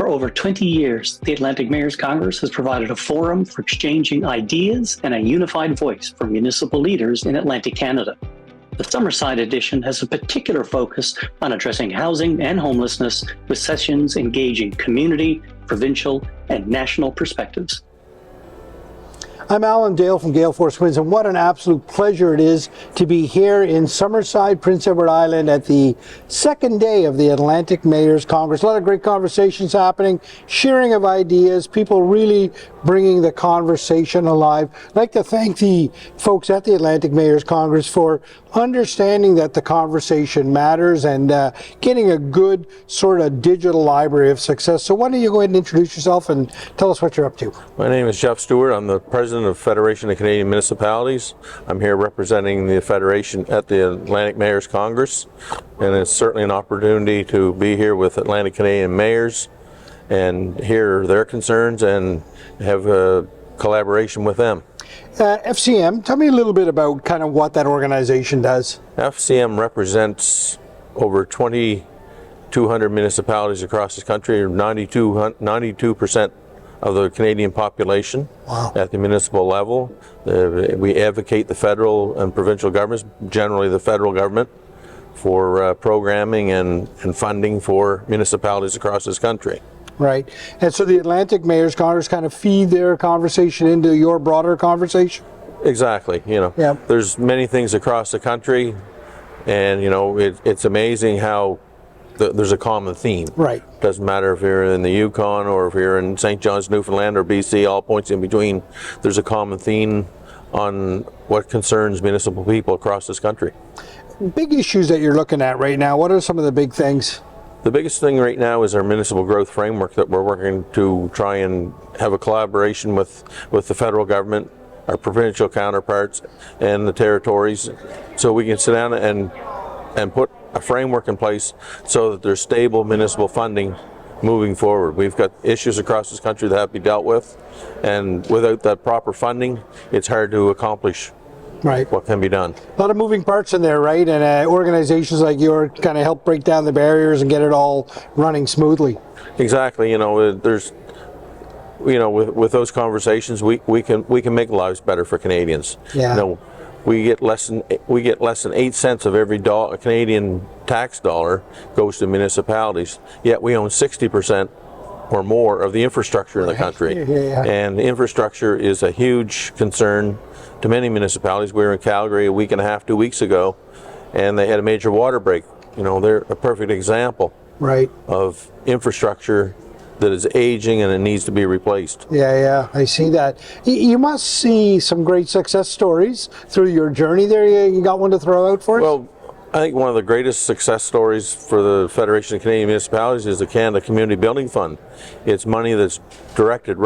For over 20 years, the Atlantic Mayors Congress has provided a forum for exchanging ideas and a unified voice for municipal leaders in Atlantic Canada. The Summerside edition has a particular focus on addressing housing and homelessness, with sessions engaging community, provincial, and national perspectives. I'm Alan Dale from Gale Force Winds, and what an absolute pleasure it is to be here in Summerside, Prince Edward Island, at the second day of the Atlantic Mayors Congress. A lot of great conversations happening, sharing of ideas, people really bringing the conversation alive. I'd like to thank the folks at the Atlantic Mayors Congress for understanding that the conversation matters and getting a good sort of digital library of success. So why don't you go ahead and introduce yourself and tell us what you're up to. My name is Geoff Stewart. I'm the president of Federation of Canadian Municipalities. I'm here representing the Federation at the Atlantic Mayors Congress, and it's certainly an opportunity to be here with Atlantic Canadian mayors and hear their concerns and have a collaboration with them. FCM, tell me a little bit about kind of what that organization does. FCM represents over 2,200 municipalities across this country, or 92% of the Canadian population. Wow. At the municipal level. We advocate the federal and provincial governments, generally the federal government, for programming and funding for municipalities across this country. Right. And so the Atlantic Mayors Congress kind of feed their conversation into your broader conversation? Exactly. You know, yeah. There's many things across the country, and you know, it's amazing how there's a common theme. Right. Doesn't matter if you're in the Yukon or if you're in St. John's, Newfoundland, or BC, all points in between. There's a common theme on what concerns municipal people across this country. Big issues that you're looking at right now, what are some of the big things? The biggest thing right now is our municipal growth framework that we're working to try and have a collaboration with the federal government, our provincial counterparts, and the territories, so we can sit down and put a framework in place so that there's stable municipal funding moving forward. We've got issues across this country that have to be dealt with, and without that proper funding, it's hard to accomplish what can be done. A lot of moving parts in there, right? And organizations like yours kind of help break down the barriers and get it all running smoothly. Exactly. You know, there's, you know, with those conversations, we can make lives better for Canadians. Yeah. You know, we get less than 8 cents of every Canadian tax dollar goes to municipalities. Yet we own 60% or more of the infrastructure in the country. Yeah. And infrastructure is a huge concern to many municipalities. We were in Calgary a week and a half, 2 weeks ago, and they had a major water break. You know, they're a perfect example of infrastructure that is aging and it needs to be replaced. Yeah, I see that. You must see some great success stories through your journey there. You got one to throw out for us? Well, I think one of the greatest success stories for the Federation of Canadian Municipalities is the Canada Community Building Fund. It's money that's directed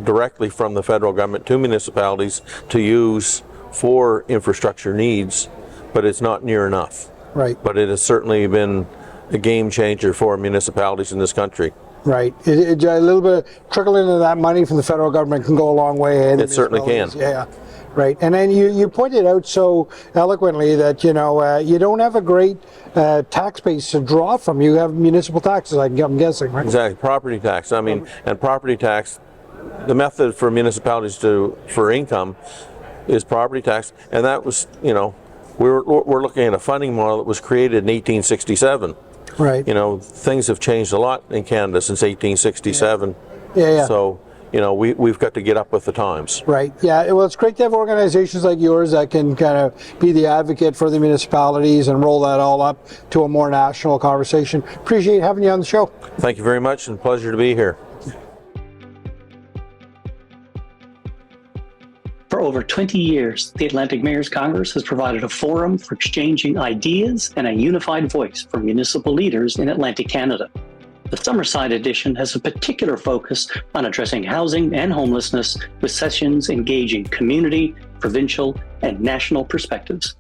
directly from the federal government to municipalities to use for infrastructure needs, but it's not near enough. Right. But it has certainly been a game changer for municipalities in this country. Right. A little bit of trickling of that money from the federal government can go a long way. It certainly can. Yeah. Right, and then you pointed out so eloquently that you know you don't have a great tax base to draw from. You have municipal taxes, I'm guessing, right? Exactly, property tax. I mean, and property tax, the method for municipalities for income is property tax, and that was, you know, we're looking at a funding model that was created in 1867. Right. You know, things have changed a lot in Canada since 1867. Yeah. So, you know, we've got to get up with the times. Right, yeah, well, it's great to have organizations like yours that can kind of be the advocate for the municipalities and roll that all up to a more national conversation. Appreciate having you on the show. Thank you very much, and pleasure to be here. For over 20 years, the Atlantic Mayors Congress has provided a forum for exchanging ideas and a unified voice for municipal leaders in Atlantic Canada. The Summerside edition has a particular focus on addressing housing and homelessness, with sessions engaging community, provincial, and national perspectives.